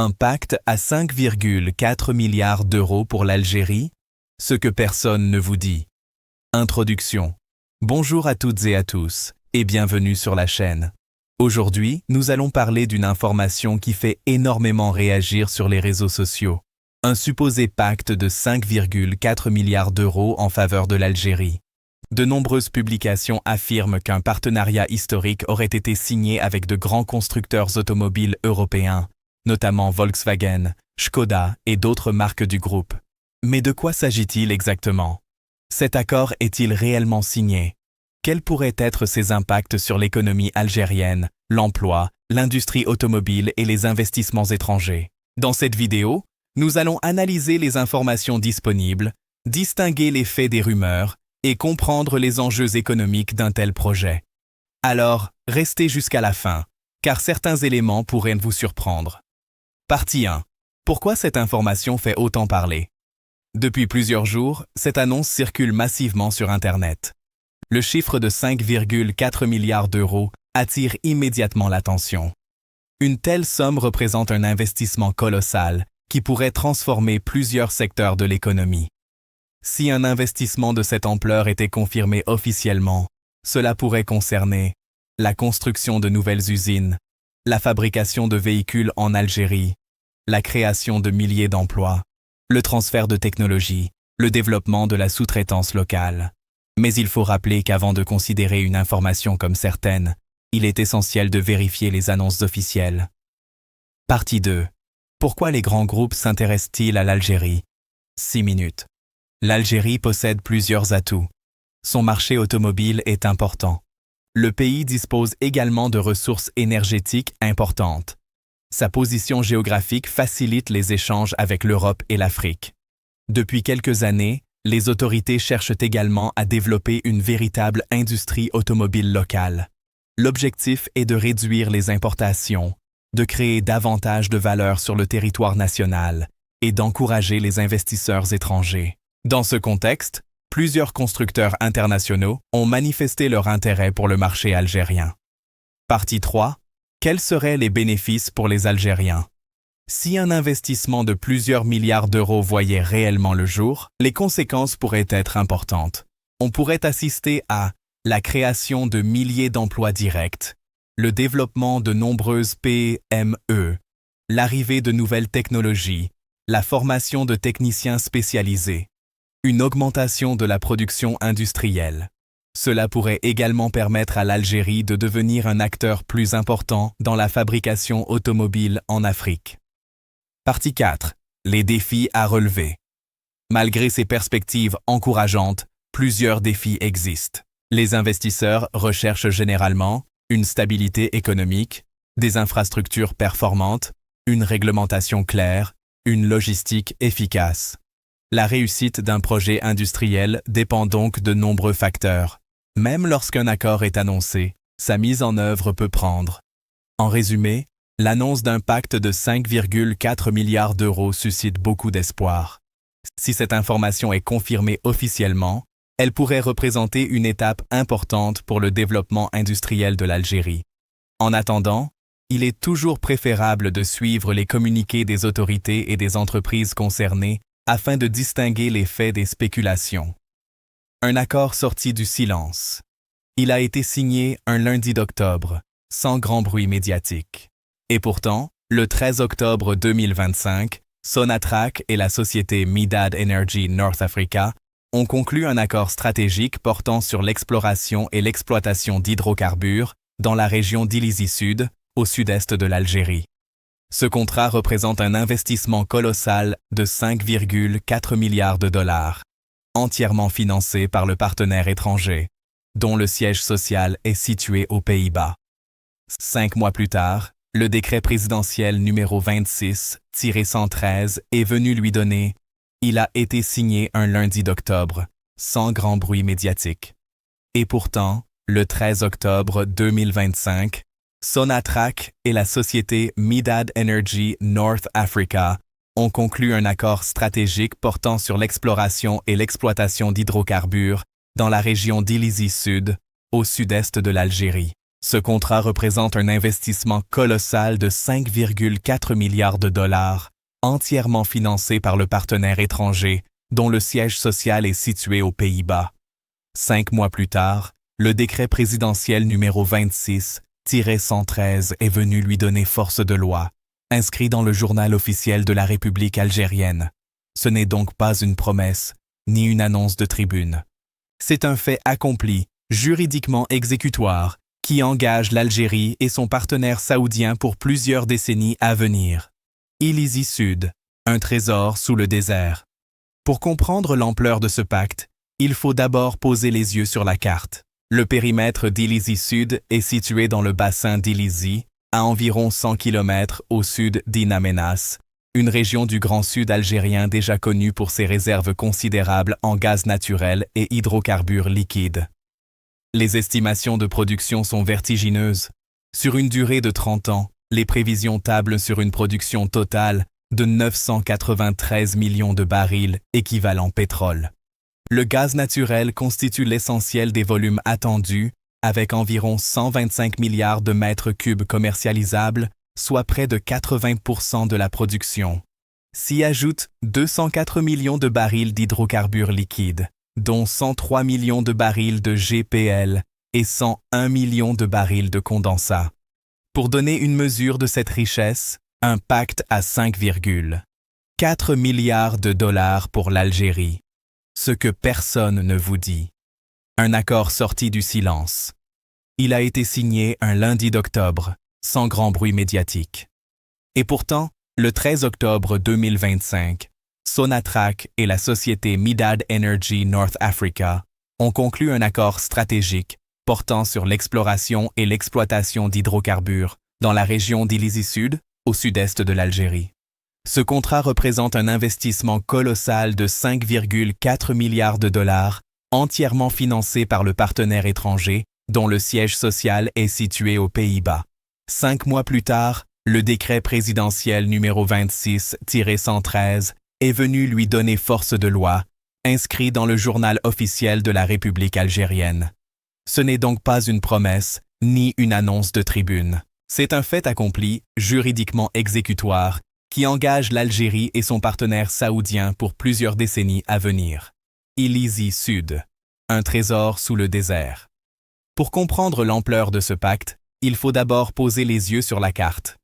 Un pacte à 5,4 milliards d'euros pour l'Algérie? Ce que personne ne vous dit. Introduction. Bonjour à toutes et à tous, et bienvenue sur la chaîne. Aujourd'hui, nous allons parler d'une information qui fait énormément réagir sur les réseaux sociaux. Un supposé pacte de 5,4 milliards d'euros en faveur de l'Algérie. De nombreuses publications affirment qu'un partenariat historique aurait été signé avec de grands constructeurs automobiles européens, notamment Volkswagen, Škoda et d'autres marques du groupe. Mais de quoi s'agit-il exactement? Cet accord est-il réellement signé? Quels pourraient être ses impacts sur l'économie algérienne, l'emploi, l'industrie automobile et les investissements étrangers? Dans cette vidéo, nous allons analyser les informations disponibles, distinguer les faits des rumeurs et comprendre les enjeux économiques d'un tel projet. Alors, restez jusqu'à la fin, car certains éléments pourraient vous surprendre. Partie 1. Pourquoi cette information fait autant parler? Depuis plusieurs jours, cette annonce circule massivement sur Internet. Le chiffre de 5,4 milliards d'euros attire immédiatement l'attention. Une telle somme représente un investissement colossal qui pourrait transformer plusieurs secteurs de l'économie. Si un investissement de cette ampleur était confirmé officiellement, cela pourrait concerner la construction de nouvelles usines, la fabrication de véhicules en Algérie, la création de milliers d'emplois, le transfert de technologies, le développement de la sous-traitance locale. Mais il faut rappeler qu'avant de considérer une information comme certaine, il est essentiel de vérifier les annonces officielles. Partie 2. Pourquoi les grands groupes s'intéressent-ils à l'Algérie? 6 minutes. L'Algérie possède plusieurs atouts. Son marché automobile est important. Le pays dispose également de ressources énergétiques importantes. Sa position géographique facilite les échanges avec l'Europe et l'Afrique. Depuis quelques années, les autorités cherchent également à développer une véritable industrie automobile locale. L'objectif est de réduire les importations, de créer davantage de valeur sur le territoire national et d'encourager les investisseurs étrangers. Dans ce contexte, plusieurs constructeurs internationaux ont manifesté leur intérêt pour le marché algérien. Partie 3. Quels seraient les bénéfices pour les Algériens? Si un investissement de plusieurs milliards d'euros voyait réellement le jour, les conséquences pourraient être importantes. On pourrait assister à la création de milliers d'emplois directs, le développement de nombreuses PME, l'arrivée de nouvelles technologies, la formation de techniciens spécialisés, une augmentation de la production industrielle. Cela pourrait également permettre à l'Algérie de devenir un acteur plus important dans la fabrication automobile en Afrique. Partie 4. Les défis à relever. Malgré ces perspectives encourageantes, plusieurs défis existent. Les investisseurs recherchent généralement une stabilité économique, des infrastructures performantes, une réglementation claire, une logistique efficace. La réussite d'un projet industriel dépend donc de nombreux facteurs. Même lorsqu'un accord est annoncé, sa mise en œuvre peut prendre. En résumé, l'annonce d'un pacte de 5,4 milliards d'euros suscite beaucoup d'espoir. Si cette information est confirmée officiellement, elle pourrait représenter une étape importante pour le développement industriel de l'Algérie. En attendant, il est toujours préférable de suivre les communiqués des autorités et des entreprises concernées afin de distinguer les faits des spéculations. Un accord sorti du silence. Il a été signé un lundi d'octobre, sans grand bruit médiatique. Et pourtant, le 13 octobre 2025, Sonatrach et la société Mydad Energy North Africa ont conclu un accord stratégique portant sur l'exploration et l'exploitation d'hydrocarbures dans la région d'Illizi Sud, au sud-est de l'Algérie. Ce contrat représente un investissement colossal de 5,4 milliards de dollars, entièrement financé par le partenaire étranger, dont le siège social est situé aux Pays-Bas. 5 mois plus tard, le décret présidentiel numéro 26-113 est venu lui donner. Il a été signé un lundi d'octobre, sans grand bruit médiatique. Et pourtant, le 13 octobre 2025, Sonatrach et la société Mydad Energy North Africa ont conclu un accord stratégique portant sur l'exploration et l'exploitation d'hydrocarbures dans la région d'Illizi Sud, au sud-est de l'Algérie. Ce contrat représente un investissement colossal de 5,4 milliards de dollars, entièrement financé par le partenaire étranger, dont le siège social est situé aux Pays-Bas. 5 mois plus tard, le décret présidentiel numéro 26-113 est venu lui donner force de loi, inscrit dans le journal officiel de la République algérienne. Ce n'est donc pas une promesse, ni une annonce de tribune. C'est un fait accompli, juridiquement exécutoire, qui engage l'Algérie et son partenaire saoudien pour plusieurs décennies à venir. Illizi Sud, un trésor sous le désert. Pour comprendre l'ampleur de ce pacte, il faut d'abord poser les yeux sur la carte. Le périmètre d'Illizi Sud est situé dans le bassin d'Illizi, à environ 100 km au sud d'In Amenas, une région du Grand Sud algérien déjà connue pour ses réserves considérables en gaz naturel et hydrocarbures liquides. Les estimations de production sont vertigineuses. Sur une durée de 30 ans, les prévisions tablent sur une production totale de 993 millions de barils équivalent pétrole. Le gaz naturel constitue l'essentiel des volumes attendus, avec environ 125 milliards de mètres cubes commercialisables, soit près de 80% de la production. S'y ajoutent 204 millions de barils d'hydrocarbures liquides, dont 103 millions de barils de GPL et 101 millions de barils de condensat. Pour donner une mesure de cette richesse, un pacte à 5,4 milliards de dollars pour l'Algérie. Ce que personne ne vous dit. Un accord sorti du silence. Il a été signé un lundi d'octobre, sans grand bruit médiatique. Et pourtant, le 13 octobre 2025, Sonatrach et la société Midad Energy North Africa ont conclu un accord stratégique portant sur l'exploration et l'exploitation d'hydrocarbures dans la région d'Illizi Sud, au sud-est de l'Algérie. Ce contrat représente un investissement colossal de 5,4 milliards de dollars, entièrement financé par le partenaire étranger, dont le siège social est situé aux Pays-Bas. 5 mois plus tard, le décret présidentiel numéro 26-113 est venu lui donner force de loi, inscrit dans le journal officiel de la République algérienne. Ce n'est donc pas une promesse, ni une annonce de tribune. C'est un fait accompli, juridiquement exécutoire, qui engage l'Algérie et son partenaire saoudien pour plusieurs décennies à venir. Illizi Sud, un trésor sous le désert. Pour comprendre l'ampleur de ce pacte, il faut d'abord poser les yeux sur la carte.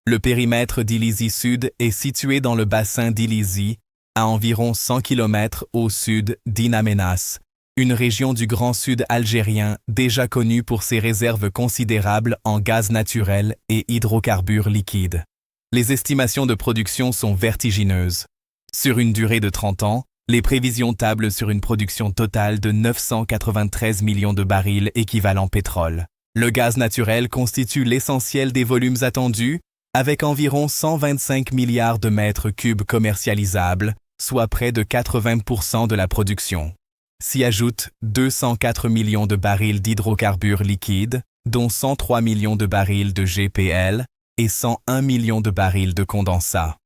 Le périmètre d'Illizi Sud est situé dans le bassin d'Illizi, à environ 100 km au sud d'In Amenas, une région du Grand Sud algérien déjà connue pour ses réserves considérables en gaz naturel et hydrocarbures liquides. Les estimations de production sont vertigineuses. Sur une durée de 30 ans, les prévisions tablent sur une production totale de 993 millions de barils équivalent pétrole. Le gaz naturel constitue l'essentiel des volumes attendus, avec environ 125 milliards de mètres cubes commercialisables, soit près de 80% de la production. S'y ajoutent 204 millions de barils d'hydrocarbures liquides, dont 103 millions de barils de GPL et 101 millions de barils de condensat.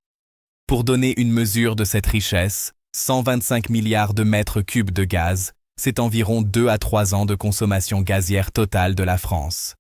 Pour donner une mesure de cette richesse, 125 milliards de mètres cubes de gaz, c'est environ 2 à 3 ans de consommation gazière totale de la France.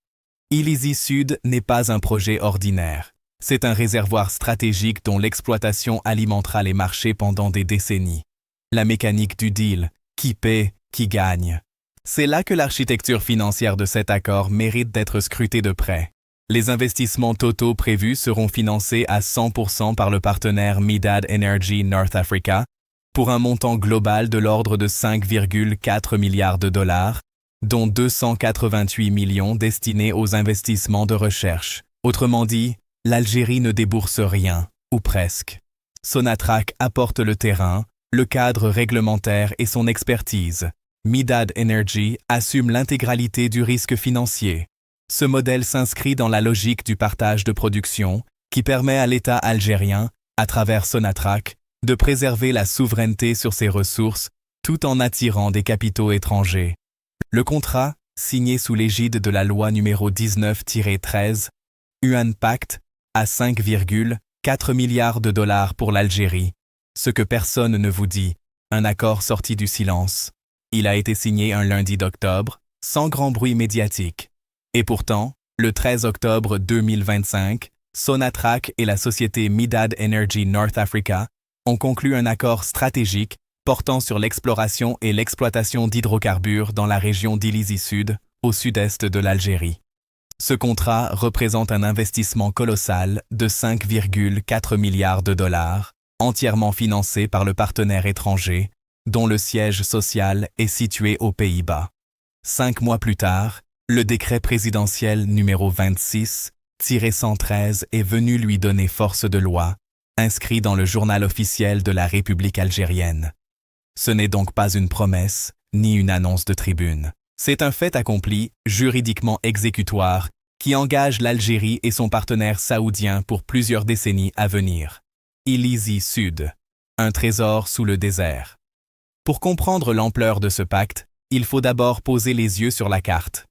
Illizi Sud n'est pas un projet ordinaire. C'est un réservoir stratégique dont l'exploitation alimentera les marchés pendant des décennies. La mécanique du deal, qui paie, qui gagne. C'est là que l'architecture financière de cet accord mérite d'être scrutée de près. Les investissements totaux prévus seront financés à 100% par le partenaire Midad Energy North Africa, pour un montant global de l'ordre de 5,4 milliards de dollars, dont 288 millions destinés aux investissements de recherche. Autrement dit, l'Algérie ne débourse rien, ou presque. Sonatrach apporte le terrain, le cadre réglementaire et son expertise. Midad Energy assume l'intégralité du risque financier. Ce modèle s'inscrit dans la logique du partage de production qui permet à l'État algérien, à travers Sonatrach, de préserver la souveraineté sur ses ressources tout en attirant des capitaux étrangers. Le contrat, signé sous l'égide de la loi numéro 19-13, eut un pacte à 5,4 milliards de dollars pour l'Algérie. Ce que personne ne vous dit, un accord sorti du silence. Il a été signé un lundi d'octobre, sans grand bruit médiatique. Et pourtant, le 13 octobre 2025, Sonatrach et la société Mydad Energy North Africa ont conclu un accord stratégique portant sur l'exploration et l'exploitation d'hydrocarbures dans la région d'Ilizi Sud, au sud-est de l'Algérie. Ce contrat représente un investissement colossal de 5,4 milliards de dollars, entièrement financé par le partenaire étranger, dont le siège social est situé aux Pays-Bas. 5 mois plus tard, le décret présidentiel numéro 26-113 est venu lui donner force de loi, inscrit dans le journal officiel de la République algérienne. Ce n'est donc pas une promesse, ni une annonce de tribune. C'est un fait accompli, juridiquement exécutoire, qui engage l'Algérie et son partenaire saoudien pour plusieurs décennies à venir. Ilizi Sud, un trésor sous le désert. Pour comprendre l'ampleur de ce pacte, il faut d'abord poser les yeux sur la carte.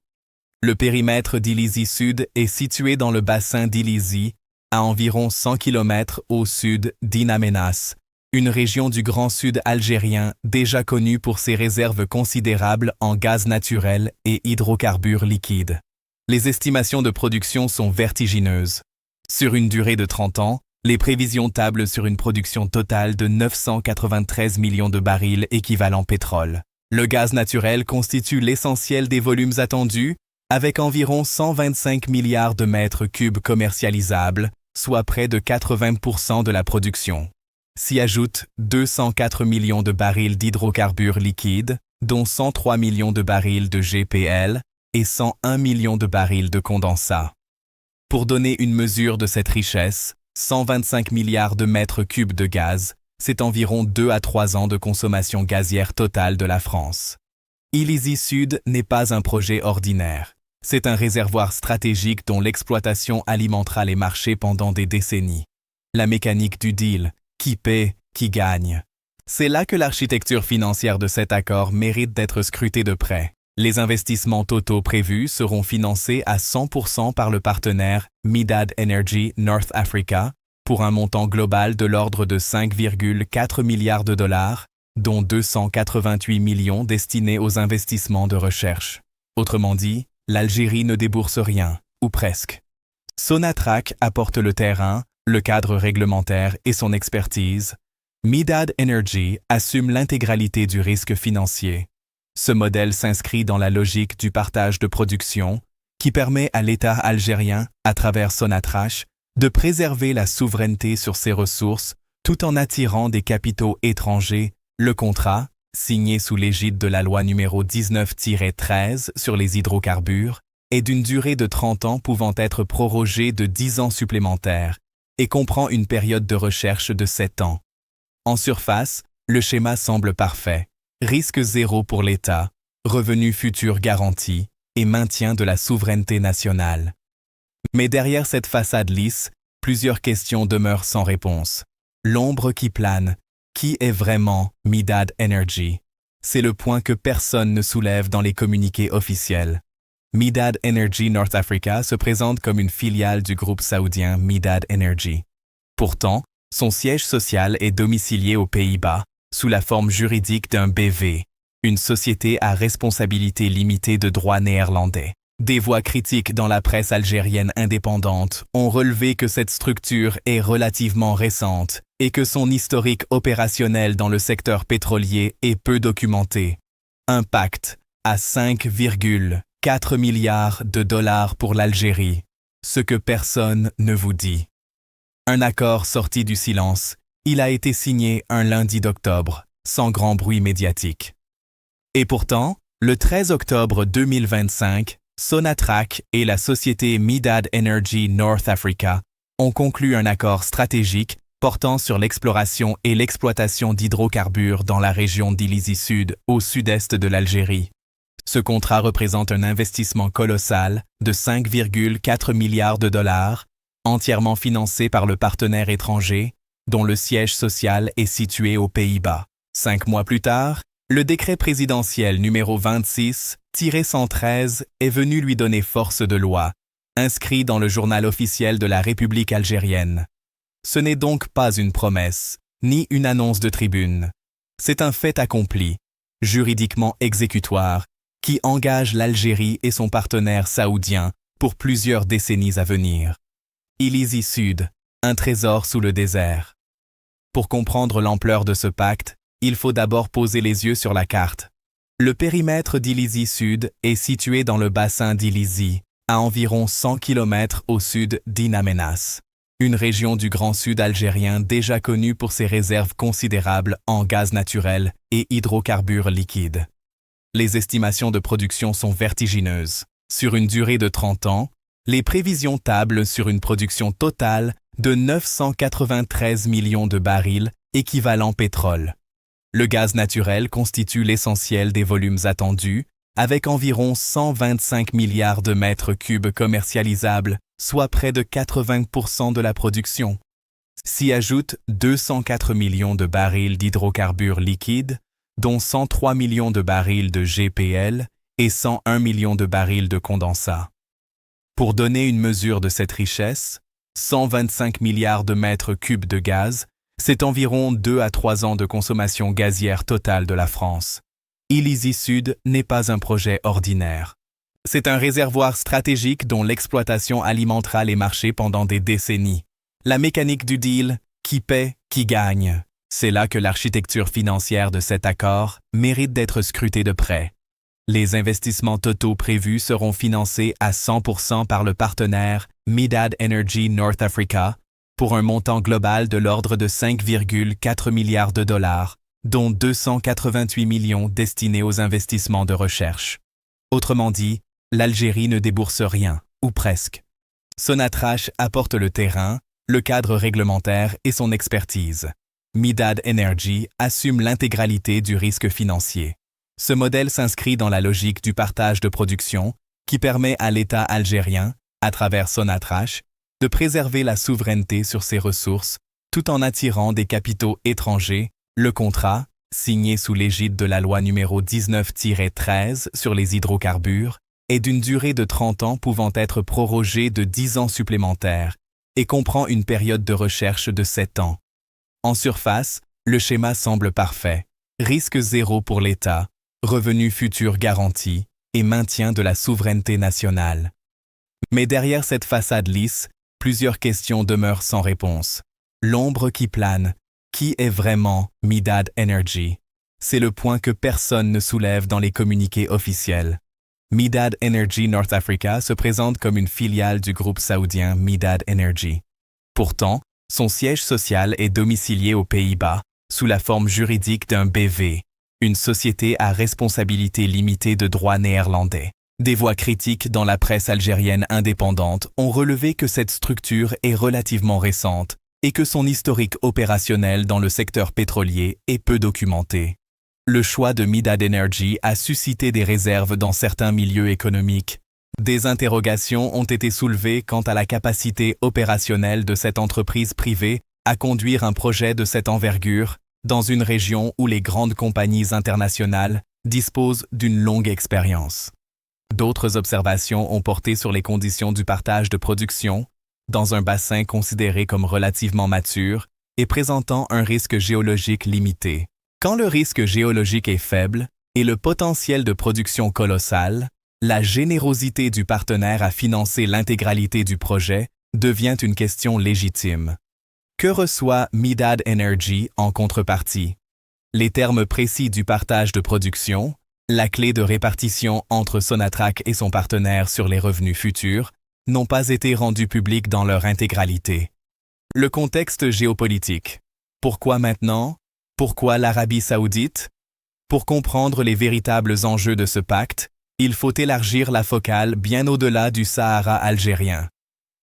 Le périmètre d'Ilizi Sud est situé dans le bassin d'Ilizi, à environ 100 km au sud d'In Amenas, une région du Grand Sud algérien déjà connue pour ses réserves considérables en gaz naturel et hydrocarbures liquides. Les estimations de production sont vertigineuses. Sur une durée de 30 ans, les prévisions tablent sur une production totale de 993 millions de barils équivalent pétrole. Le gaz naturel constitue l'essentiel des volumes attendus, avec environ 125 milliards de mètres cubes commercialisables, soit près de 80% de la production. S'y ajoutent 204 millions de barils d'hydrocarbures liquides, dont 103 millions de barils de GPL et 101 millions de barils de condensat. Pour donner une mesure de cette richesse, 125 milliards de mètres cubes de gaz, c'est environ 2 à 3 ans de consommation gazière totale de la France. Ilizi Sud n'est pas un projet ordinaire. C'est un réservoir stratégique dont l'exploitation alimentera les marchés pendant des décennies. La mécanique du deal, qui paie, qui gagne. C'est là que l'architecture financière de cet accord mérite d'être scrutée de près. Les investissements totaux prévus seront financés à 100% par le partenaire Mydad Energy North Africa pour un montant global de l'ordre de 5,4 milliards de dollars, dont 288 millions destinés aux investissements de recherche. Autrement dit, l'Algérie ne débourse rien, ou presque. Sonatrach apporte le terrain, le cadre réglementaire et son expertise. Mydad Energy assume l'intégralité du risque financier. Ce modèle s'inscrit dans la logique du partage de production qui permet à l'État algérien, à travers Sonatrach, de préserver la souveraineté sur ses ressources tout en attirant des capitaux étrangers. Le contrat, signé sous l'égide de la loi numéro 19-13 sur les hydrocarbures, est d'une durée de 30 ans pouvant être prorogée de 10 ans supplémentaires et comprend une période de recherche de 7 ans. En surface, le schéma semble parfait. Risque zéro pour l'État, revenus futurs garantis et maintien de la souveraineté nationale. Mais derrière cette façade lisse, plusieurs questions demeurent sans réponse. L'ombre qui plane. Qui est vraiment Mydad Energy? C'est le point que personne ne soulève dans les communiqués officiels. Mydad Energy North Africa se présente comme une filiale du groupe saoudien Mydad Energy. Pourtant, son siège social est domicilié aux Pays-Bas, sous la forme juridique d'un BV, une société à responsabilité limitée de droit néerlandais. Des voix critiques dans la presse algérienne indépendante ont relevé que cette structure est relativement récente et que son historique opérationnel dans le secteur pétrolier est peu documenté. Un pacte à 5,4 milliards de dollars pour l'Algérie, ce que personne ne vous dit. Un accord sorti du silence, il a été signé un lundi d'octobre, sans grand bruit médiatique. Et pourtant, le 13 octobre 2025, Sonatrach et la société Mydad Energy North Africa ont conclu un accord stratégique portant sur l'exploration et l'exploitation d'hydrocarbures dans la région d'Ilizi Sud, au sud-est de l'Algérie. Ce contrat représente un investissement colossal de 5,4 milliards de dollars, entièrement financé par le partenaire étranger, dont le siège social est situé aux Pays-Bas. 5 mois plus tard, le décret présidentiel numéro 26-113 est venu lui donner force de loi, inscrit dans le journal officiel de la République algérienne. Ce n'est donc pas une promesse, ni une annonce de tribune. C'est un fait accompli, juridiquement exécutoire, qui engage l'Algérie et son partenaire saoudien pour plusieurs décennies à venir. Illizi Sud, un trésor sous le désert. Pour comprendre l'ampleur de ce pacte, il faut d'abord poser les yeux sur la carte. Le périmètre d'Illizi Sud est situé dans le bassin d'Illizi, à environ 100 km au sud d'In Amenas, une région du Grand Sud algérien déjà connue pour ses réserves considérables en gaz naturel et hydrocarbures liquides. Les estimations de production sont vertigineuses. Sur une durée de 30 ans, les prévisions tablent sur une production totale de 993 millions de barils équivalent pétrole. Le gaz naturel constitue l'essentiel des volumes attendus, avec environ 125 milliards de mètres cubes commercialisables, soit près de 80% de la production. S'y ajoutent 204 millions de barils d'hydrocarbures liquides, dont 103 millions de barils de GPL et 101 millions de barils de condensat. Pour donner une mesure de cette richesse, 125 milliards de mètres cubes de gaz, c'est environ 2 à 3 ans de consommation gazière totale de la France. Illizi Sud n'est pas un projet ordinaire. C'est un réservoir stratégique dont l'exploitation alimentera les marchés pendant des décennies. La mécanique du deal, qui paie, qui gagne. C'est là que l'architecture financière de cet accord mérite d'être scrutée de près. Les investissements totaux prévus seront financés à 100% par le partenaire Midad Energy North Africa pour un montant global de l'ordre de 5,4 milliards de dollars, dont 288 millions destinés aux investissements de recherche. Autrement dit, l'Algérie ne débourse rien, ou presque. Sonatrach apporte le terrain, le cadre réglementaire et son expertise. Midad Energy assume l'intégralité du risque financier. Ce modèle s'inscrit dans la logique du partage de production qui permet à l'État algérien, à travers Sonatrach, de préserver la souveraineté sur ses ressources tout en attirant des capitaux étrangers. Le contrat, signé sous l'égide de la loi numéro 19-13 sur les hydrocarbures, est d'une durée de 30 ans pouvant être prorogée de 10 ans supplémentaires et comprend une période de recherche de 7 ans. En surface, le schéma semble parfait. Risque zéro pour l'État, revenus futurs garantis et maintien de la souveraineté nationale. Mais derrière cette façade lisse, plusieurs questions demeurent sans réponse. L'ombre qui plane, qui est vraiment Midad Energy? C'est le point que personne ne soulève dans les communiqués officiels. Midad Energy North Africa se présente comme une filiale du groupe saoudien Midad Energy. Pourtant, son siège social est domicilié aux Pays-Bas, sous la forme juridique d'un BV, une société à responsabilité limitée de droit néerlandais. Des voix critiques dans la presse algérienne indépendante ont relevé que cette structure est relativement récente et que son historique opérationnel dans le secteur pétrolier est peu documenté. Le choix de Midad Energy a suscité des réserves dans certains milieux économiques. Des interrogations ont été soulevées quant à la capacité opérationnelle de cette entreprise privée à conduire un projet de cette envergure dans une région où les grandes compagnies internationales disposent d'une longue expérience. D'autres observations ont porté sur les conditions du partage de production, dans un bassin considéré comme relativement mature et présentant un risque géologique limité. Quand le risque géologique est faible et le potentiel de production colossal, la générosité du partenaire à financer l'intégralité du projet devient une question légitime. Que reçoit Midad Energy en contrepartie? Les termes précis du partage de production, la clé de répartition entre Sonatrach et son partenaire sur les revenus futurs, n'ont pas été rendus publics dans leur intégralité. Le contexte géopolitique. Pourquoi maintenant? Pourquoi l'Arabie saoudite? Pour comprendre les véritables enjeux de ce pacte, il faut élargir la focale bien au-delà du Sahara algérien.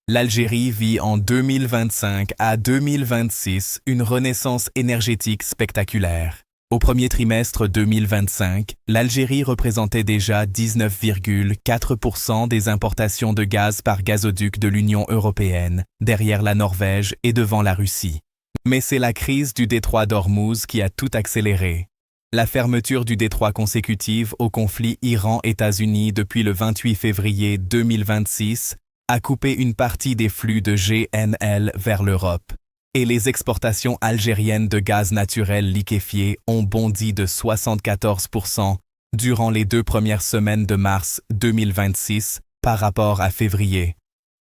L'Algérie vit en 2025 à 2026 une renaissance énergétique spectaculaire. Au premier trimestre 2025, l'Algérie représentait déjà 19,4% des importations de gaz par gazoduc de l'Union européenne, derrière la Norvège et devant la Russie. Mais c'est la crise du détroit d'Ormuz qui a tout accéléré. La fermeture du détroit consécutive au conflit Iran-États-Unis depuis le 28 février 2026 a coupé une partie des flux de GNL vers l'Europe. Et les exportations algériennes de gaz naturel liquéfié ont bondi de 74%, durant les 2 premières semaines de mars 2026 par rapport à février.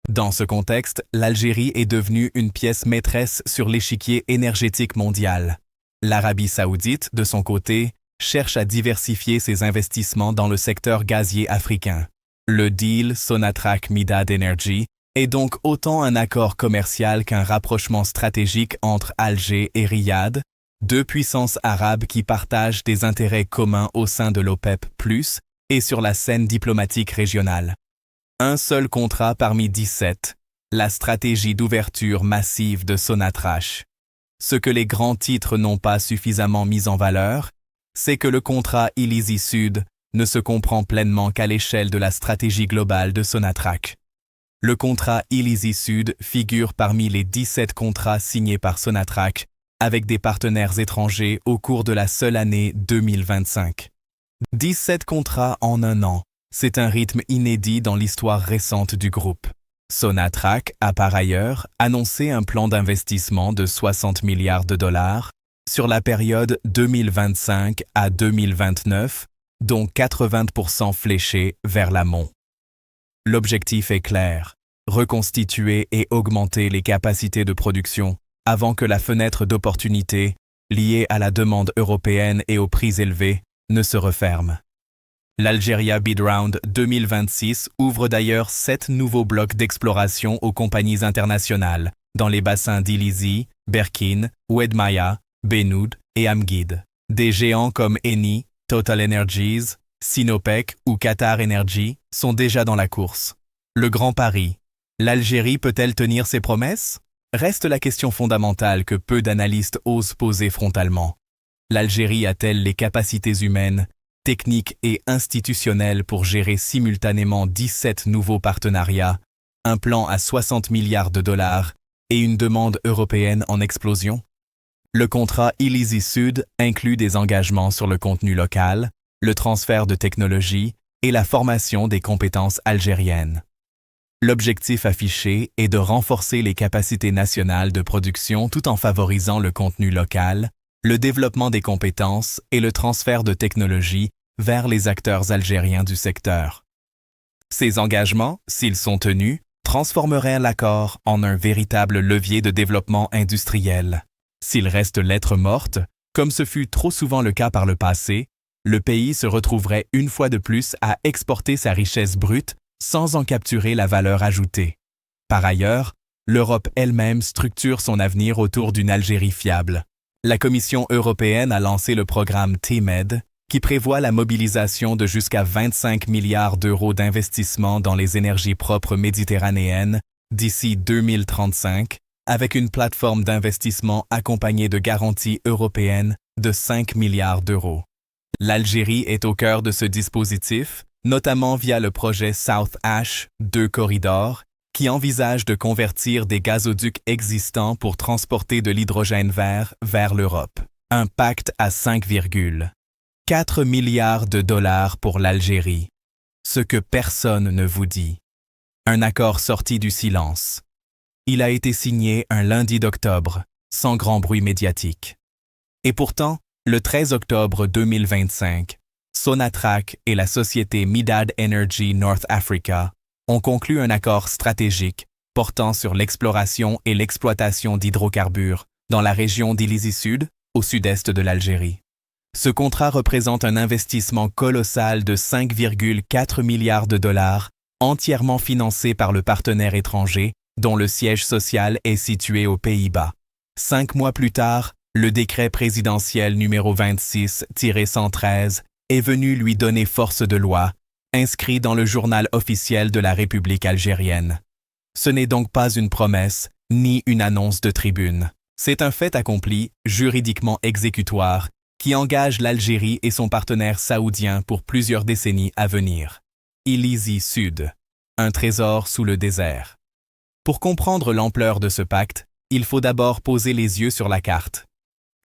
Dans ce contexte, l'Algérie est devenue une pièce maîtresse sur l'échiquier énergétique mondial. L'Arabie saoudite, de son côté, cherche à diversifier ses investissements dans le secteur gazier africain. Le deal Sonatrach-Midad Energy est donc autant un accord commercial qu'un rapprochement stratégique entre Alger et Riyad, deux puissances arabes qui partagent des intérêts communs au sein de l'OPEP+, et sur la scène diplomatique régionale. Un seul contrat parmi 17, la stratégie d'ouverture massive de Sonatrach. Ce que les grands titres n'ont pas suffisamment mis en valeur, c'est que le contrat Illizi Sud ne se comprend pleinement qu'à l'échelle de la stratégie globale de Sonatrach. Le contrat Illizi Sud figure parmi les 17 contrats signés par Sonatrach avec des partenaires étrangers au cours de la seule année 2025. 17 contrats en un an. C'est un rythme inédit dans l'histoire récente du groupe. Sonatrach a par ailleurs annoncé un plan d'investissement de 60 milliards de dollars sur la période 2025 à 2029, dont 80% fléchés vers l'amont. L'objectif est clair, reconstituer et augmenter les capacités de production avant que la fenêtre d'opportunité, liée à la demande européenne et aux prix élevés, ne se referme. L'Algeria Bid Round 2026 ouvre d'ailleurs 7 nouveaux blocs d'exploration aux compagnies internationales dans les bassins d'Illizi, Berkine, Oued-Maya, Benoud et Amguid. Des géants comme Eni, Total Energies, Sinopec ou Qatar Energy sont déjà dans la course. Le grand pari, l'Algérie peut-elle tenir ses promesses? Reste la question fondamentale que peu d'analystes osent poser frontalement. L'Algérie a-t-elle les capacités humaines, techniques et institutionnelles pour gérer simultanément 17 nouveaux partenariats, un plan à 60 milliards de dollars et une demande européenne en explosion? Le contrat Illizi Sud inclut des engagements sur le contenu local, le transfert de technologie et la formation des compétences algériennes. L'objectif affiché est de renforcer les capacités nationales de production tout en favorisant le contenu local, le développement des compétences et le transfert de technologie vers les acteurs algériens du secteur. Ces engagements, s'ils sont tenus, transformeraient l'accord en un véritable levier de développement industriel. S'il reste lettre morte, comme ce fut trop souvent le cas par le passé, le pays se retrouverait une fois de plus à exporter sa richesse brute sans en capturer la valeur ajoutée. Par ailleurs, l'Europe elle-même structure son avenir autour d'une Algérie fiable. La Commission européenne a lancé le programme TMED, qui prévoit la mobilisation de jusqu'à 25 milliards d'euros d'investissement dans les énergies propres méditerranéennes d'ici 2035, avec une plateforme d'investissement accompagnée de garanties européennes de 5 milliards d'euros. L'Algérie est au cœur de ce dispositif, notamment via le projet South Ash 2 Corridor, qui envisage de convertir des gazoducs existants pour transporter de l'hydrogène vert vers l'Europe. Un pacte à 5,4 milliards de dollars pour l'Algérie. Ce que personne ne vous dit. Un accord sorti du silence. Il a été signé un lundi d'octobre, sans grand bruit médiatique. Et pourtant, le 13 octobre 2025, Sonatrach et la société Midad Energy North Africa ont conclu un accord stratégique portant sur l'exploration et l'exploitation d'hydrocarbures dans la région d'Illizi Sud, au sud-est de l'Algérie. Ce contrat représente un investissement colossal de 5,4 milliards de dollars, entièrement financé par le partenaire étranger, dont le siège social est situé aux Pays-Bas. 5 mois plus tard, le décret présidentiel numéro 26-113 est venu lui donner force de loi, inscrit dans le journal officiel de la République algérienne. Ce n'est donc pas une promesse, ni une annonce de tribune. C'est un fait accompli, juridiquement exécutoire, qui engage l'Algérie et son partenaire saoudien pour plusieurs décennies à venir. Illizi Sud, un trésor sous le désert. Pour comprendre l'ampleur de ce pacte, il faut d'abord poser les yeux sur la carte.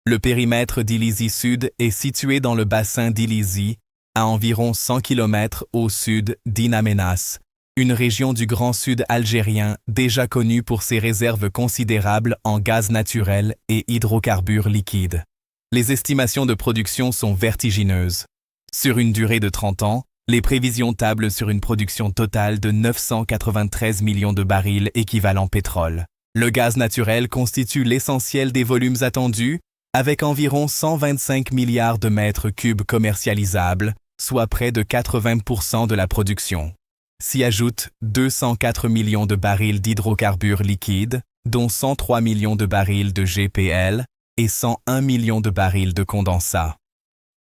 Le périmètre d'Illizi Sud est situé dans le bassin d'Illizi, à environ 100 km au sud d'In Amenas, une région du Grand Sud algérien déjà connue pour ses réserves considérables en gaz naturel et hydrocarbures liquides. Les estimations de production sont vertigineuses. Sur une durée de 30 ans, les prévisions tablent sur une production totale de 993 millions de barils équivalent pétrole. Le gaz naturel constitue l'essentiel des volumes attendus, avec environ 125 milliards de mètres cubes commercialisables, soit près de 80% de la production. S'y ajoutent 204 millions de barils d'hydrocarbures liquides, dont 103 millions de barils de GPL et 101 millions de barils de condensat.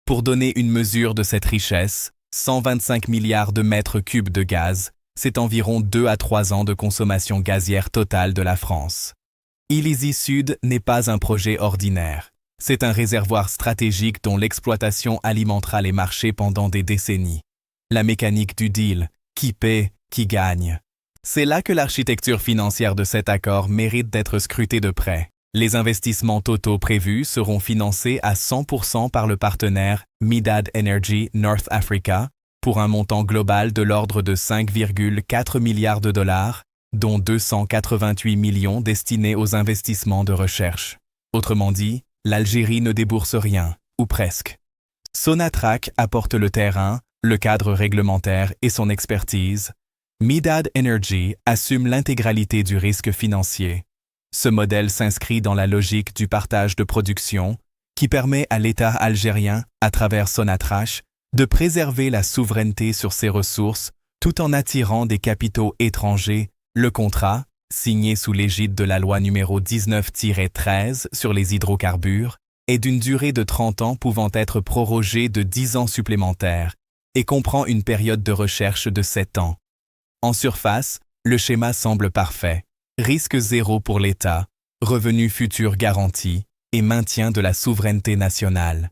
Pour donner une mesure de cette richesse, 125 milliards de mètres cubes de gaz, c'est environ 2 à 3 ans de consommation gazière totale de la France. Illizi Sud n'est pas un projet ordinaire. C'est un réservoir stratégique dont l'exploitation alimentera les marchés pendant des décennies. La mécanique du deal, qui paie, qui gagne. C'est là que l'architecture financière de cet accord mérite d'être scrutée de près. Les investissements totaux prévus seront financés à 100% par le partenaire Mydad Energy North Africa pour un montant global de l'ordre de 5,4 milliards de dollars, dont 288 millions destinés aux investissements de recherche. Autrement dit, l'Algérie ne débourse rien, ou presque. Sonatrach apporte le terrain, le cadre réglementaire et son expertise. Mydad Energy assume l'intégralité du risque financier. Ce modèle s'inscrit dans la logique du partage de production qui permet à l'État algérien, à travers Sonatrach, de préserver la souveraineté sur ses ressources tout en attirant des capitaux étrangers. Le contrat, signé sous l'égide de la loi numéro 19-13 sur les hydrocarbures, est d'une durée de 30 ans pouvant être prorogée de 10 ans supplémentaires et comprend une période de recherche de 7 ans. En surface, le schéma semble parfait. Risque zéro pour l'État, revenus futurs garantis et maintien de la souveraineté nationale.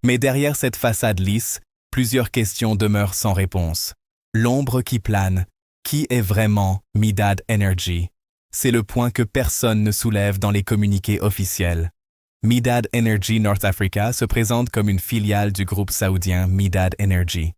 Mais derrière cette façade lisse, plusieurs questions demeurent sans réponse. L'ombre qui plane, qui est vraiment Mydad Energy? C'est le point que personne ne soulève dans les communiqués officiels. Mydad Energy North Africa se présente comme une filiale du groupe saoudien Mydad Energy.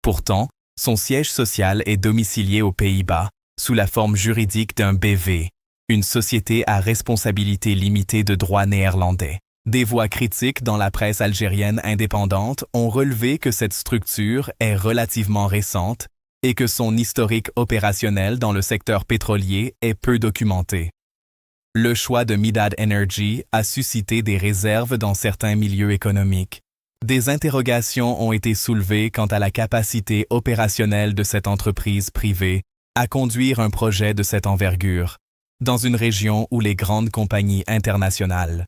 Pourtant, son siège social est domicilié aux Pays-Bas, sous la forme juridique d'un BV, une société à responsabilité limitée de droit néerlandais. Des voix critiques dans la presse algérienne indépendante ont relevé que cette structure est relativement récente et que son historique opérationnel dans le secteur pétrolier est peu documenté. Le choix de Mydad Energy a suscité des réserves dans certains milieux économiques. Des interrogations ont été soulevées quant à la capacité opérationnelle de cette entreprise privée à conduire un projet de cette envergure, dans une région où les grandes compagnies internationales.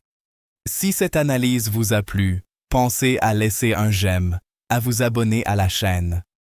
Si cette analyse vous a plu, pensez à laisser un j'aime, à vous abonner à la chaîne.